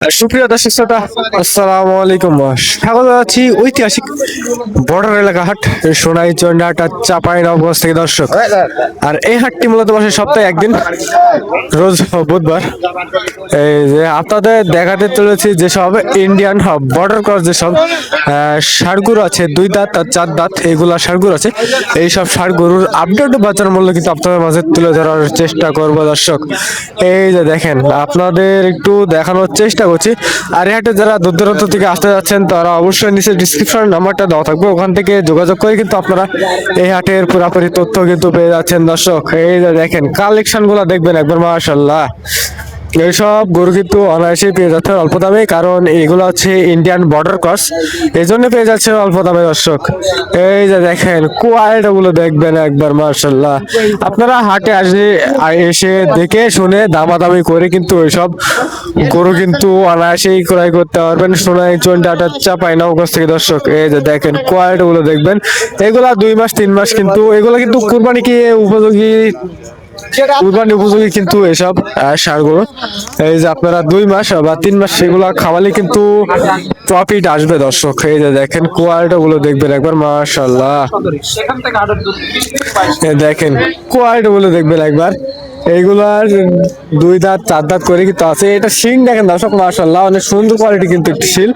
সুপ্রিয় দর্শক শ্রোতা, আসসালামু আলাইকুম। স্বাগত জানাচ্ছি ঐতিহাসিক বর্ডার এলাকা হাট সোনাই চন্ডাহাটা চাঁপাইনবাবগঞ্জ থেকে দর্শক। আর এই হাটটি মূলত বসে সপ্তাহে একদিন, রোজ বুধবার। এই যে আপনাদের দেখাতে চলেছি যেসব ইন্ডিয়ান বর্ডার ক্রস যেসব ষাড়গরু আছে, 2 দাঁত আর 4 দাঁত, এগুলা ষাড়গরু আছে। এইসব ষাড়গরুর আপডেট বাজার মূল্য কিন্তু আপনাদের মাঝে তুলে ধরার চেষ্টা করব দর্শক। এই যে দেখেন, আপনাদের একটু দেখানোর চেষ্টা করছি। আর এই হাটে যারা দূর দূরান্ত থেকে আসতে যাচ্ছেন তারা অবশ্যই নিচে ডিসক্রিপশন নাম্বারটা দেওয়া থাকবে, ওখান থেকে যোগাযোগ করে কিন্তু আপনারা এই হাটের পুরোপুরি তথ্য কিন্তু পেয়ে যাচ্ছেন দর্শক। এই যে দেখেন, কালেকশন গুলা দেখবেন একবার, মাশাআল্লাহ। এইসব গরু কিন্তু অনায়াসেই পেয়ে যাচ্ছেন অল্প দামে, কারণ এগুলো হচ্ছে ইন্ডিয়ান বর্ডার ক্রস, এই জন্য পেয়ে যাচ্ছেন অল্প দামে দর্শক। এই যে দেখেন, কোয়ালিটি গুলো দেখবেন একবার, মাশাআল্লাহ। আপনারা হাটে এসে দেখে শুনে দামাদামি করে কিন্তু ওইসব গরু কিন্তু অনায়াসেই ক্রয় করতে পারবেন সোনাই চন্ডাহাটা চাঁপাইনবাবগঞ্জ থেকে দর্শক। এই যে দেখেন, কোয়ালিটি গুলো দেখবেন। এগুলা 2 মাস 3 মাস, কিন্তু এগুলা কিন্তু কুরবানি কি উপযোগী, কুরবানি উপযোগী কিন্তু এসব ষাঁড়গুলো। এই যে আপনারা 2 মাস বা 3 মাস সেগুলা খাওয়ালে কিন্তু প্রফিট আসবে দর্শক। এই যে দেখেন, কোয়ালিটি গুলো দেখবেন একবার, মাশাআল্লাহ। দেখেন, কোয়ালিটি গুলো দেখবেন একবার। এইগুলার 2 দাঁত 4 দাঁত করে কিন্তু আছে। এটা শিং দেখেন দর্শক, মাশাআল্লাহ, অনেক সুন্দর কোয়ালিটি কিন্তু একটি শিল।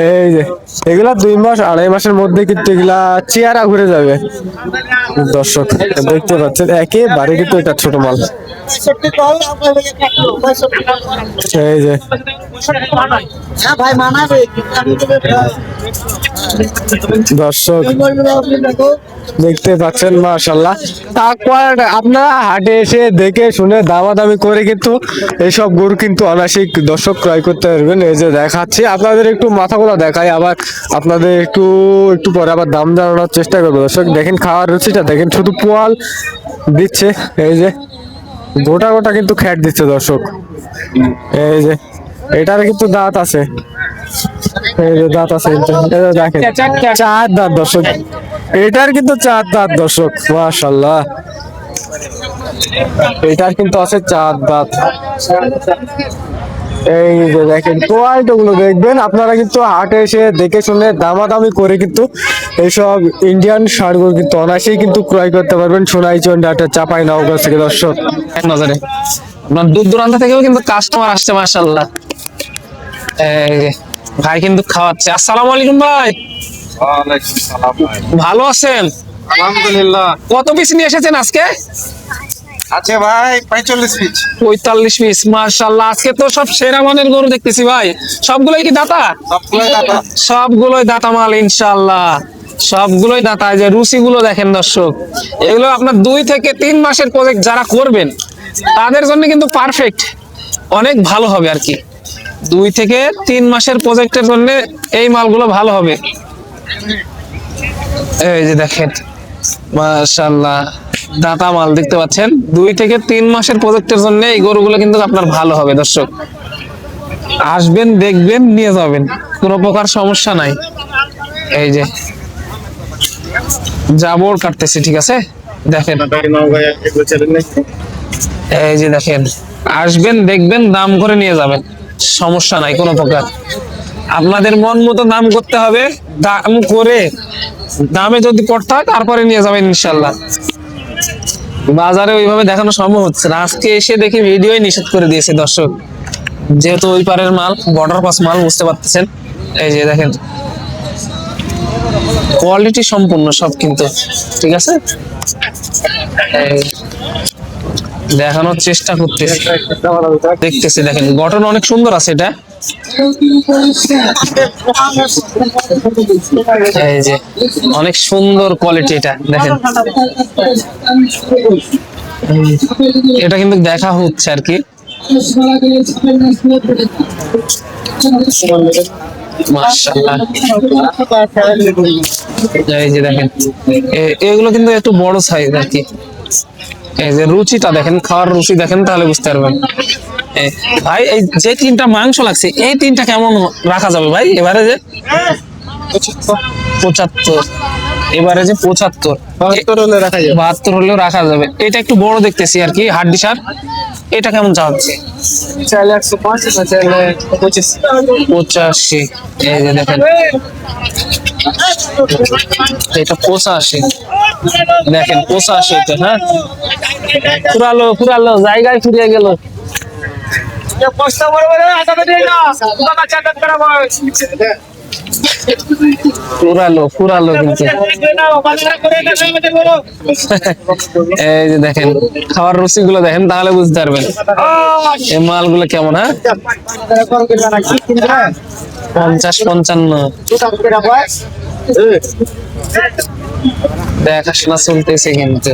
এই যে এগুলা 2 মাস 2.5 মাসের মধ্যে কিন্তু এগুলা চেহারা ঘুরে যাবে দর্শক। দেখতে পাচ্ছেন একেবারে কিন্তু এটা ছোট মাল। এই যে দর্শক দেখতে পাচ্ছেন, মাশাআল্লাহ। আপনারা হাটে এসে দেখে শুনে দামাদামি করে কিন্তু এইসব গরু কিন্তু অনায়াসেই দর্শক ক্রয় করতে পারবেন। এই যে দেখাচ্ছি আপনাদের, একটু মাথাগুলো দেখাই, আবার আপনাদের একটু একটু পরে আবার দাম জানানোর চেষ্টা করবো দর্শক। দেখেন খাওয়ার রুচিটা দেখেন, শুধু পোয়াল দিচ্ছে। এই যে গোটা গোটা কিন্তু খ্যাট দিচ্ছে দর্শক। এই যে এটার কিন্তু দাঁত আছে, এই যে দাঁত আছে কিন্তু, দেখেন 4 দাঁত দর্শক। এটার কিন্তু 4 দাঁত দর্শক, মাশাআল্লাহ। এটার কিন্তু আছে 4 দাঁত। এই যে দেখেন, কোয়ালিটি গুলো দেখবেন। আপনারা কিন্তু হাটে এসে দেখে শুনে দামাদামি করে কিন্তু এইসব ইন্ডিয়ান ষাঁড়গুলো কিন্তু অনায়াসেই কিন্তু ক্রয় করতে পারবেন সোনাই চন্ডাহাটা চাঁপাইনবাবগঞ্জ থেকে দর্শক। নজরে আপনার দূর দূরান্ত থেকেও কিন্তু কাস্টমার আসছে, মাশাআল্লাহ। ভাই কিন্তু খাওয়াচ্ছে। আসসালামু আলাইকুম ভাই। ওয়ালাইকুম সালাম ভাই। ভালো আছেন? আলহামদুলিল্লাহ। কত পিস নিয়ে এসেছেন আজকে? আছে ভাই 45 পিস। 45 পিস, মাশাআল্লাহ। আজকে তো সব সেরা মানের গরু দেখতেছি ভাই। সবগুলোই কি দাতা? সবগুলোই দাতা। সবগুলোই দাতা মাল ইনশাআল্লাহ, সবগুলোই দাতা। যে রুচি গুলো দেখেন দর্শক, এগুলো আপনার 2 থেকে 3 মাসের প্রজেক্ট যারা করবেন তাদের জন্য কিন্তু পারফেক্ট, অনেক ভালো হবে আর কি। 2 থেকে 3 মাসের প্রজেক্টের জন্য এই মালগুলো ভালো হবে। এই যে দেখেন, মাশাআল্লাহ, দাতা মাল দেখতে পাচ্ছেন। 2 থেকে 3 মাসের প্রজেক্টের জন্য এই গরুগুলো কিন্তু আপনার ভালো হবে দর্শক। আসবেন, দেখবেন, নিয়ে যাবেন, কোনো প্রকার সমস্যা নাই। এই যে জাবর কাটতেছি, ঠিক আছে? দেখেন, এই যে দেখেন, আসবেন, দেখবেন, দাম করে নিয়ে যাবেন, সমস্যা নাই কোনো প্রকার। আপনাদের মন মতো দাম করতে হবে, দাম করে দামে যদি পড়তে হয় তারপরে নিয়ে যাবেন ইনশাল্লাহ। বাজারে ওইভাবে দেখানো সম্ভব হচ্ছে না। আজকে এসে দেখি ভিডিওই নিষেধ করে দিয়েছে দর্শক, যেহেতু ওই পারের মাল, বর্ডার পাস মাল, বুঝতে পারতেছেন। এই যে দেখেন, কোয়ালিটি সম্পূর্ণ সব কিন্তু, ঠিক আছে? দেখানোর চেষ্টা করতেছি, দেখতেছি। দেখেন, গঠন অনেক সুন্দর আছে এটা। এই যে অনেক সুন্দর কোয়ালিটি, এটা দেখেন। এটা কিন্তু দেখা হচ্ছে আর কি। মাশাআল্লাহ। এই যে দেখেন, এগুলো কিন্তু একটু বড় সাইজ আর কি। এই যে রুচিটা দেখেন, খাওয়ার রুচি দেখেন, তাহলে বুঝতে পারবেন। ভাই, এই যে 3টা মাংস লাগছে, এই 3টা কেমন রাখা যাবে ভাই এবারে? যে 75। এবারে যে 75 72 হলে রাখা যাবে। 72 হলেও রাখা যাবে। এটা একটু বড় দেখতেছি আর কি, হাড্ডি সার। এটা কেমন চা হচ্ছে? চাইলে 105, না চাইলে 25। 85। এই যে দেখেন, এটা 85। দেখেন 85 এটা। হ্যাঁ, পুরালো জায়গায় ফিরে গেল। পুরালো কিন্তু। এই যে দেখেন, খাওয়ার রুচি গুলো দেখেন, তাহলে বুঝতে পারবেন এই মালগুলো কেমন। হ্যাঁ, 50-55 দেখাশোনা চলতেছে কিন্তু।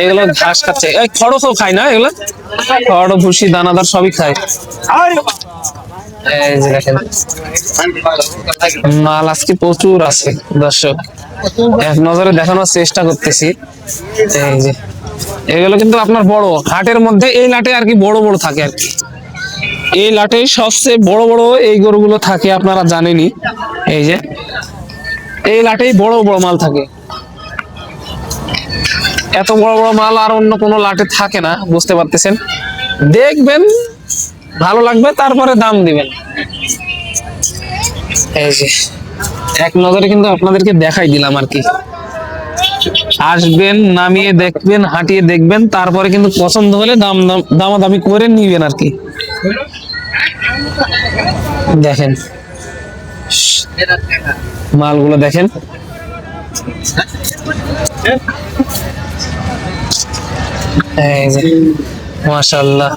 এগুলো ঘাস খাচ্ছে, এই খড়ও খায় না এগুলো? খড়, ভুসি, দানাদার সবই খায়। এই যে দেখেন, মাল আজকে প্রচুর আছে দর্শক, এক নজরে দেখানোর চেষ্টা করতেছি। এই যে এগুলো কিন্তু আপনার বড় হাটের মধ্যে, এই লাটে আর কি বড় বড় থাকে আর কি। এই লাটে সবচেয়ে বড় বড় এই গরুগুলো থাকে, আপনারা জানেনই। এই যে এই লাটেই বড় বড় মাল থাকে। এত বড় বড় মাল আর অন্য কোনো লাটে থাকে না, বুঝতে পারতেছেন। দেখবেন, ভালো লাগবে, তারপরে দাম দিবেন। এই যে এক নজরে কিন্তু আপনাদেরকে দেখাই দিলাম আর কি। আসবেন, নামিয়ে দেখবেন, হাঁটিয়ে দেখবেন, তারপরে কিন্তু পছন্দ হলে দামাদামি করে নিবেন আর কি। দেখেন মালগুলো দেখেন। এই যে মাশাআল্লাহ।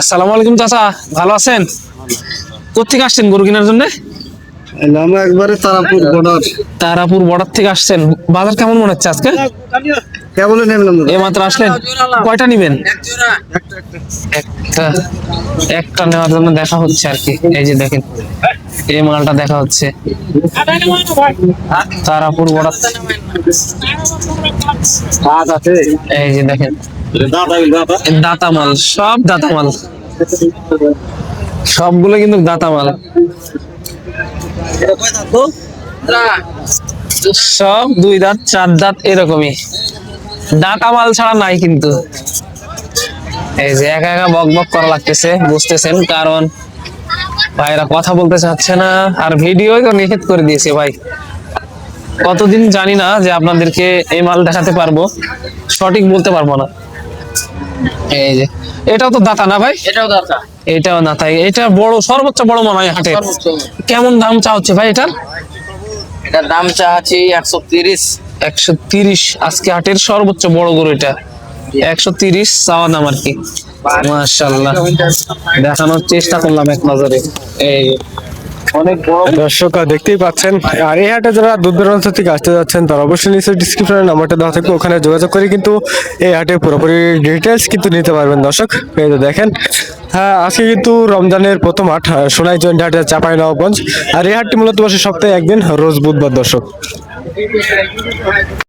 আসসালামু আলাইকুম চাচা, ভালো আছেন? কোথেকে আসছেন গরু কেনার জন্য? আমরা একবারে তারাপুর বর্ডার থেকে আসছেন। বাজার কেমন মনে হচ্ছে আজকে? কেবল নেমলাম। এই মাত্র আসলেন, কয়টা নিবেন? একটা নেওয়ার জন্য দেখা হচ্ছে আর কি। এই যে দেখেন, এই মালটা দেখা হচ্ছে তারাপুর বর্ডার। এই যে দেখেন, দাতা মাল, সব দাতা মাল, সবগুলো কিন্তু দাতা মাল, সব 2 দাঁত 4 দাঁত এরকমই। দাতা মাল ছাড়া নাই কিন্তু। এই যে একা একা বক বক করা লাগতেছে, বুঝতেছেন, কারণ ভাইরা কথা বলতে চাচ্ছে না, আর ভিডিও তো নিষেধ করে দিয়েছে ভাই। কতদিন জানি না যে আপনাদেরকে এই মাল দেখাতে পারবো, সঠিক বলতে পারবো না। এই যে এটাও তো দাতা না ভাই? এটাও দরকার। এটাও না, তাই এটা বড়, সর্বোচ্চ বড় মনে হয় হাটে। কেমন দাম চা হচ্ছে ভাই এটার? এটার দাম চাচ্ছি 130। 130 আজকে হাটের সর্বোচ্চ বড় গরু এটা। 130 চাওয়া দাম আর কি। মাশাআল্লাহ, দেখানোর চেষ্টা করলাম এক নজরে। এই অনেক বড় দর্শক দেখতেই পাচ্ছেন। আর এই হাটে যারা দূর দূরান্ত থেকে আসতে যাচ্ছেন, তারা অবশ্যই নিচে ডিসক্রিপশনে নাম্বারটা দেওয়া থাকবে, ওখানে যোগাযোগ করে কিন্তু এই হাটে পুরোপুরি ডিটেলস কিন্তু নিতে পারবেন দর্শক। এই যে দেখেন, হ্যাঁ, আজকে কিন্তু রমজানের প্রথম হাট, সোনাই জয়েন্ট হাটে চাঁপাইনবাবগঞ্জ। আর এই হাটটি মূলত বসে সপ্তাহে একদিন, রোজ বুধবার দর্শক।